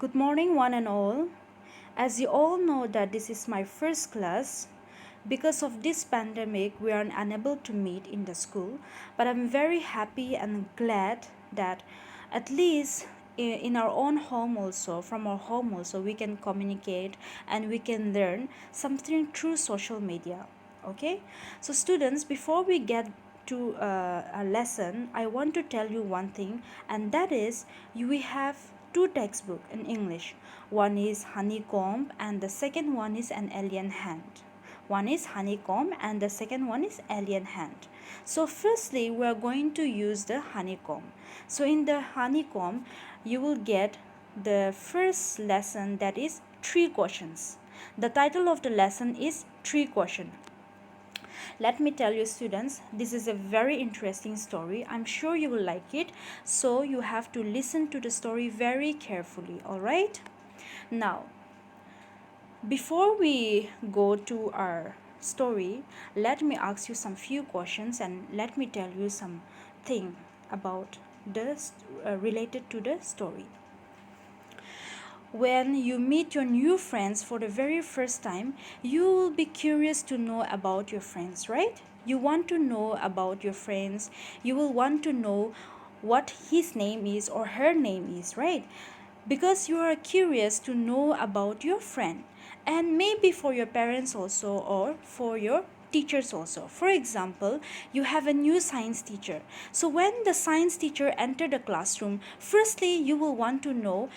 Good morning, one and all. As you all know that this is my first class, because of this pandemic, we are unable to meet in the school. But I'm very happy and glad that at least in our own home also, from our home also, we can communicate and we can learn something through social media. Okay, so students, before we get to a lesson, I want to tell you one thing, and that is we have two textbooks in English. One is Honeycomb and the second one is An Alien Hand. One is Honeycomb and the second one is Alien Hand. So firstly, we are going to use the honeycomb. So in the honeycomb, you will get the first lesson, that is three questions. The title of the lesson is Three Questions. Let me tell you, students, this is a very interesting story. I'm sure you will like it. So you have to listen to the story very carefully, all right? Now, before we go to our story, let me ask you some few questions and let me tell you something about the related to the story. When you meet your new friends for the very first time, you will be curious to know about your friends, right? You want to know about your friends. You will want to know what his name is or her name is, right? Because you are curious to know about your friend, and maybe for your parents also, or for your teachers also. For example, you have a new science teacher. So when the science teacher enter the classroom, firstly you will want to know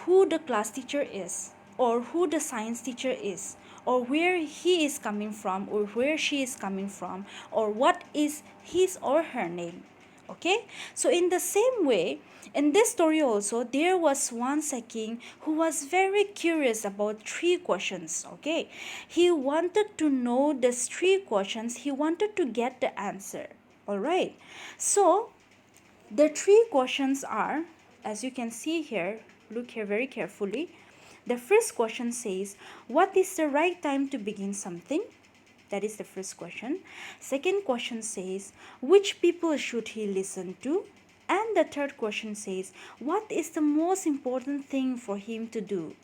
who the class teacher is, or who the science teacher is, or where he is coming from, or where she is coming from, or what is his or her name. Okay, so in the same way, in this story also, there was once a king who was very curious about three questions. Okay, he wanted to know these three questions, he wanted to get the answer. All right, so the three questions are, as you can see here, look here very carefully. The first question says, what is the right time to begin something? That is the first question. Second question says, which people should he listen to? And the third question says, what is the most important thing for him to do?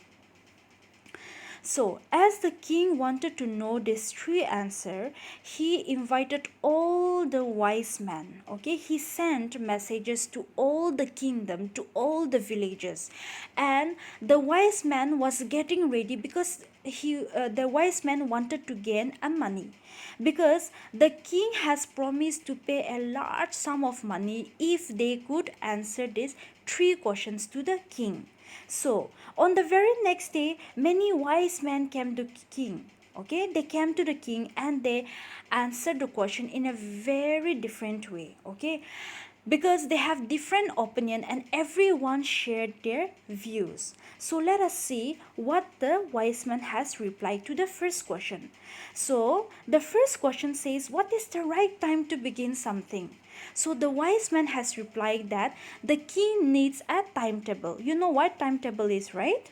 So, as the king wanted to know this three answer, he invited all the wise men. Okay, he sent messages to all the kingdom, to all the villages, and the wise man was getting ready because the wise man wanted to gain a money, because the king has promised to pay a large sum of money if they could answer these three questions to the king. So, on the very next day, many wise men came to king. Okay, they came to the king and they answered the question in a very different way. Okay, because they have different opinion and everyone shared their views. So let us see what the wise man has replied to the first question. So the first question says, what is the right time to begin something? So the wise man has replied that the king needs a timetable. You know what timetable is, right?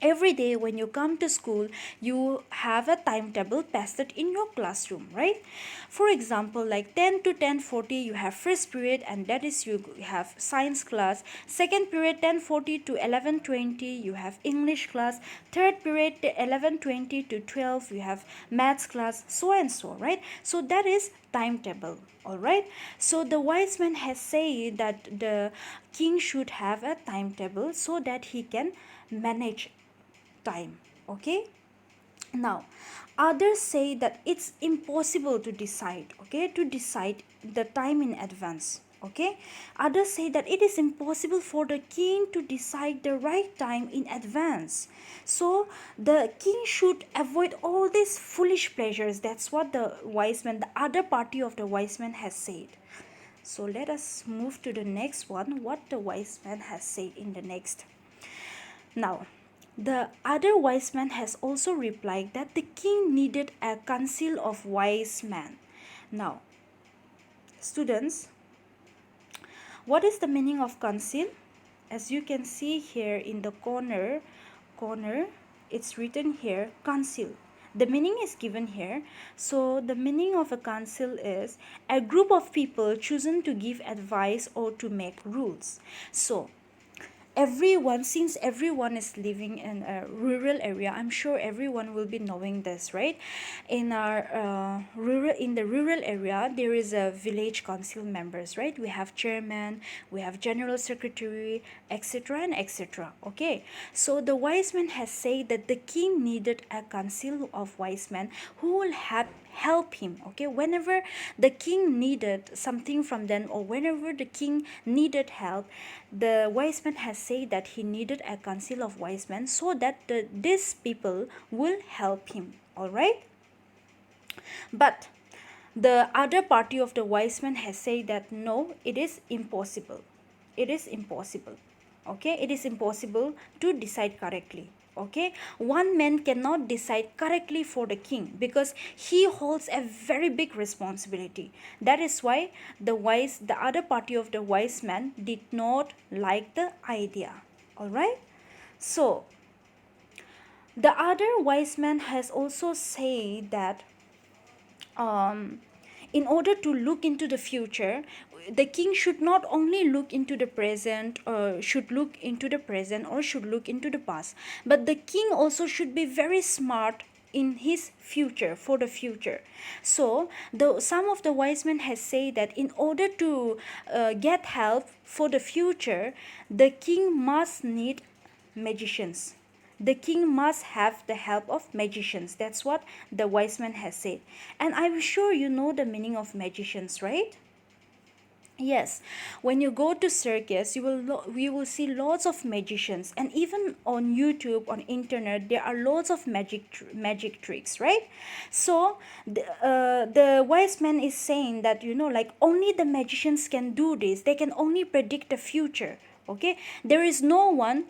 Every day when you come to school, you have a timetable pasted in your classroom, right? For example, like 10 to 10:40 you have first period, and that is you have science class. Second period 10:40 to 11:20 you have English class. Third period 11:20 to 12 you have maths class, so and so, right? So that is timetable. All right, so the wise man has said that the king should have a timetable so that he can manage time. Okay, now others say that it's impossible to decide, okay, to decide the time in advance. Okay, others say that it is impossible for the king to decide the right time in advance, so the king should avoid all these foolish pleasures. That's what the wise man, the other party of the wise man, has said. So let us move to the next one, what the wise man has said in the next. Now, the other wise man has also replied that the king needed a council of wise men. Now, students, what is the meaning of council? As you can see here in the corner, it's written here council. The meaning is given here. So the meaning of a council is a group of people chosen to give advice or to make rules. So everyone, since everyone is living in a rural area, I'm sure everyone will be knowing this, right? In our rural, in the rural area, there is a village council members, right? We have chairman, we have general secretary, etc. and etc. Okay, so the wise man has said that the king needed a council of wise men who will help him. Okay, whenever the king needed something from them, or whenever the king needed help, the wise man has said that he needed a council of wise men so that these people will help him. All right, but the other party of the wise men has said that no, it is impossible. It is impossible. Okay, it is impossible to decide correctly. Okay, one man cannot decide correctly for the king because he holds a very big responsibility. That is why the other party of the wise man did not like the idea. All right, so the other wise man has also said that um, in order to look into the future, the king should not only look into the present, or should look into the present, or should look into the past, but the king also should be very smart in his future, for the future. So the some of the wise men has said that in order to get help for the future, the king must need magicians. The king must have the help of magicians. That's what the wise man has said. And I'm sure you know the meaning of magicians, right? Yes, when you go to circus, you will see lots of magicians, and even on YouTube, on internet, there are lots of magic tricks, right? So the wise man is saying that, like, only the magicians can do this. They can only predict the future. Okay, there is no one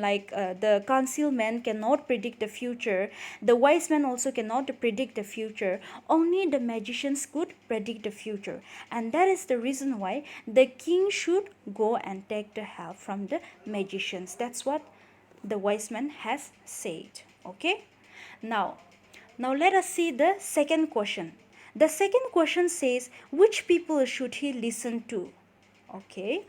like the concealment cannot predict the future. The wise man also cannot predict the future. Only the magicians could predict the future, and that is the reason why the king should go and take the help from the magicians. That's what the wise man has said. Okay, now now let us see the second question. The second question says, which people should he listen to? Okay,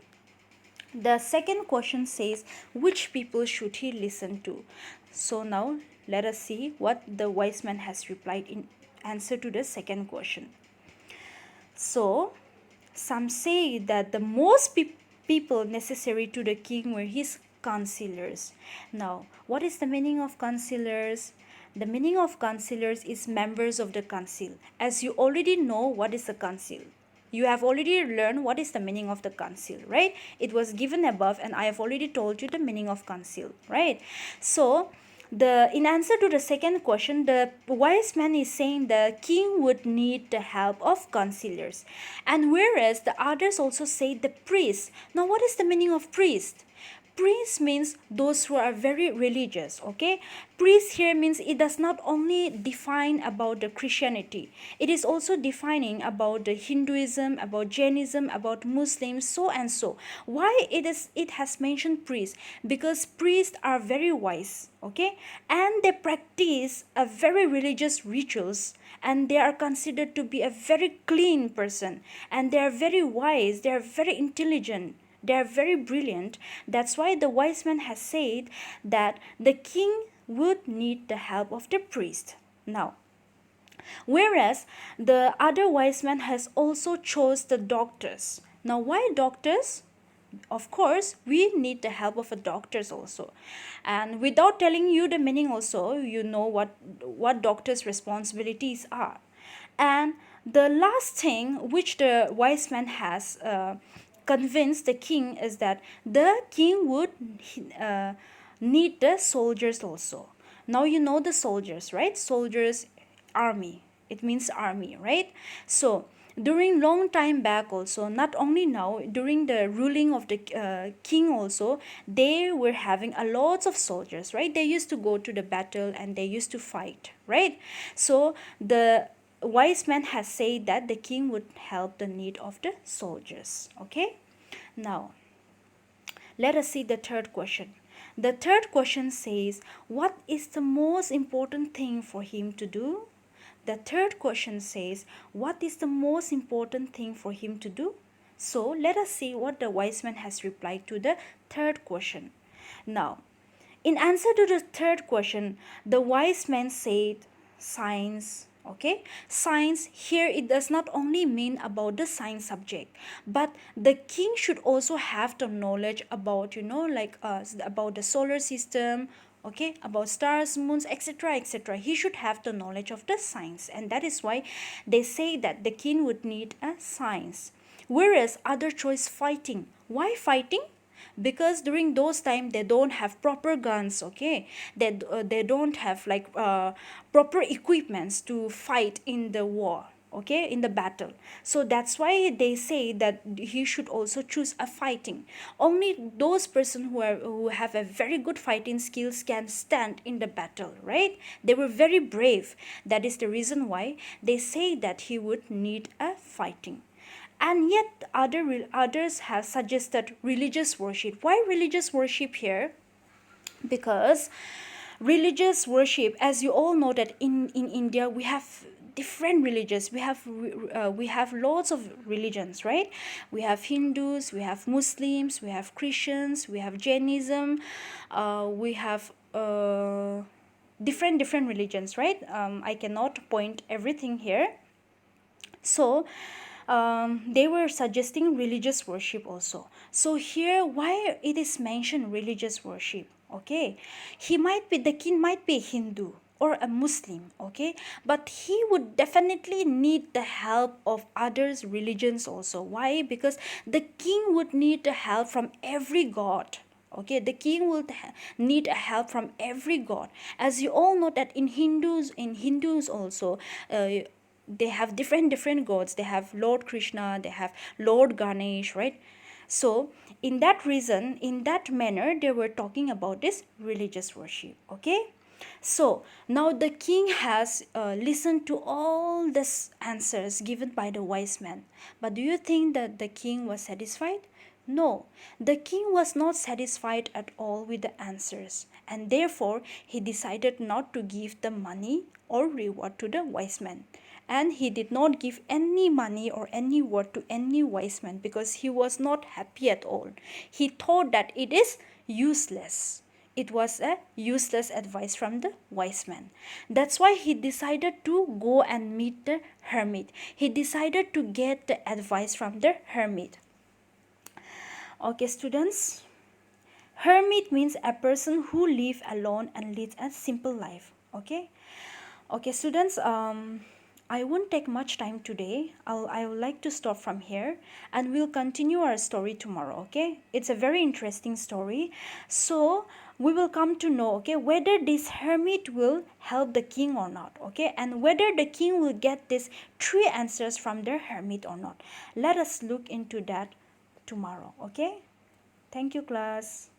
the second question says, which people should he listen to? So now let us see what the wise man has replied in answer to the second question. So some say that the most people necessary to the king were his counselors. Now, what is the meaning of counselors? The meaning of counselors is members of the council. As you already know, what is a council? You have already learned what is the meaning of the council, right? It was given above, and I have already told you the meaning of council, right? So the in answer to the second question, the wise man is saying the king would need the help of counselors, and whereas the others also say the priest. Now, what is the meaning of priest? Priest means those who are very religious. Okay, priest here means it does not only define about the Christianity, it is also defining about the Hinduism, about Jainism, about Muslims, so and so. Why it has mentioned priests? Because priests are very wise. Okay, and they practice a very religious rituals, and they are considered to be a very clean person, and they are very wise, they are very intelligent, they are very brilliant. That's why the wise man has said that the king would need the help of the priest. Now, whereas the other wise man has also chose the doctors. Now, why doctors? Of course, we need the help of a doctors also. And without telling you the meaning also, you know what doctors' responsibilities are. And the last thing which the wise man has convinced the king is that the king would uh, need the soldiers also. Now you know the soldiers, right? Soldiers, army. It means army, right? So during long time back also, not only now, during the ruling of the king also, they were having a lots of soldiers, right? They used to go to the battle and they used to fight, right? So the wise man has said that the king would help the need of the soldiers. Okay, now let us see the third question. The third question says, what is the most important thing for him to do? The third question says, what is the most important thing for him to do? So let us see what the wise man has replied to the third question. Now, in answer to the third question, the wise man said, science. Okay, science here, it does not only mean about the science subject, but the king should also have the knowledge about, like about the solar system, okay, about stars, moons, etc., etc. He should have the knowledge of the science, and that is why they say that the king would need a science. Whereas other choice fighting. Why fighting? Because during those time they don't have proper guns, okay, they don't have like proper equipments to fight in the war, okay, in the battle. So that's why they say that he should also choose a fighting. Only those person who have a very good fighting skills can stand in the battle, right? They were very brave. That is the reason why they say that he would need a fighting. And yet others have suggested religious worship. Why religious worship here? Because religious worship, as you all know, that in India we have different religions. We have lots of religions, right? We have Hindus, we have Muslims, we have Christians, we have Jainism, we have different religions, right? I cannot point everything here. So they were suggesting religious worship also. So here, why it is mentioned religious worship? Okay, the king might be Hindu or a Muslim, okay, but he would definitely need the help of others religions also. Why? Because the king would need the help from every god. Okay, the king will need a help from every god. As you all know that in hindus also, they have different gods. They have Lord Krishna, they have Lord Ganesh, right? So in that reason, in that manner, they were talking about this religious worship. Okay, so now the king has listened to all these answers given by the wise man. But do you think that the king was satisfied? No, the king was not satisfied at all with the answers, and therefore he decided not to give the money or reward to the wise man. And he did not give any money or any word to any wise man because he was not happy at all. He thought that it is useless. It was a useless advice from the wise man. That's why he decided to go and meet the hermit. He decided to get the advice from the hermit. Okay, students. Hermit means a person who lives alone and leads a simple life. Okay. Okay, students. I won't take much time today. I would like to stop from here and we'll continue our story tomorrow, okay? It's a very interesting story. So we will come to know, okay, whether this hermit will help the king or not, okay? And whether the king will get these 3 answers from the hermit or not. Let us look into that tomorrow, okay? Thank you, class.